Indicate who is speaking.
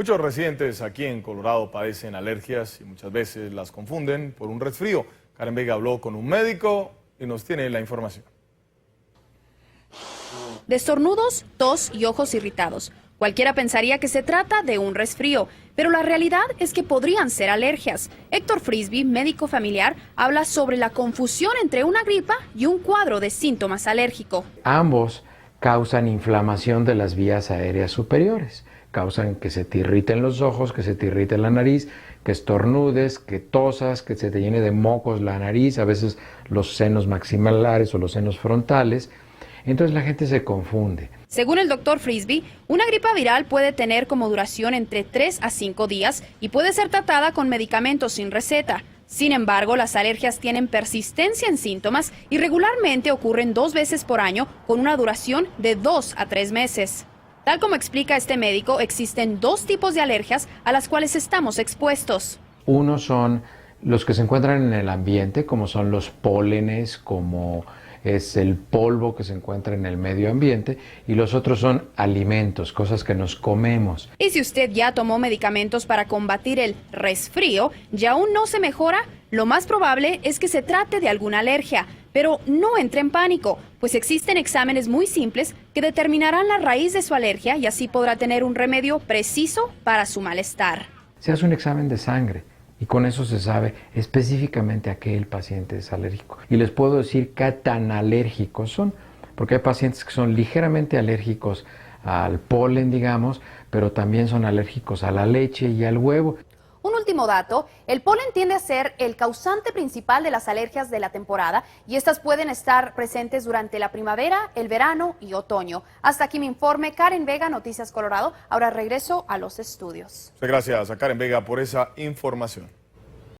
Speaker 1: Muchos residentes aquí en Colorado padecen alergias y muchas veces las confunden por un resfrío. Karen Vega habló con un médico y nos tiene la información.
Speaker 2: De estornudos, tos y ojos irritados. Cualquiera pensaría que se trata de un resfrío, pero la realidad es que podrían ser alergias. Héctor Frisby, médico familiar, habla sobre la confusión entre una gripa y un cuadro de síntomas alérgico.
Speaker 3: Ambos causan inflamación de las vías aéreas superiores. Causan que se te irriten los ojos, que se te irrite la nariz, que estornudes, que tosas, que se te llene de mocos la nariz, a veces los senos maximalares o los senos frontales. Entonces la gente se confunde.
Speaker 2: Según el doctor Frisby, una gripa viral puede tener como duración entre 3 a 5 días y puede ser tratada con medicamentos sin receta. Sin embargo, las alergias tienen persistencia en síntomas y regularmente ocurren 2 veces por año con una duración de 2 a 3 meses. Tal como explica este médico, existen 2 tipos de alergias a las cuales estamos expuestos.
Speaker 3: Uno son los que se encuentran en el ambiente, como son los pólenes, como es el polvo que se encuentra en el medio ambiente, y los otros son alimentos, cosas que nos comemos.
Speaker 2: Y si usted ya tomó medicamentos para combatir el resfrío y aún no se mejora, lo más probable es que se trate de alguna alergia. Pero no entre en pánico, pues existen exámenes muy simples que determinarán la raíz de su alergia y así podrá tener un remedio preciso para su malestar.
Speaker 3: Se hace un examen de sangre y con eso se sabe específicamente a qué el paciente es alérgico. Y les puedo decir qué tan alérgicos son, porque hay pacientes que son ligeramente alérgicos al polen, digamos, pero también son alérgicos a la leche y al huevo.
Speaker 2: Un último dato, el polen tiende a ser el causante principal de las alergias de la temporada y estas pueden estar presentes durante la primavera, el verano y otoño. Hasta aquí mi informe. Karen Vega, Noticias Colorado. Ahora regreso a los estudios.
Speaker 1: Muchas gracias a Karen Vega por esa información.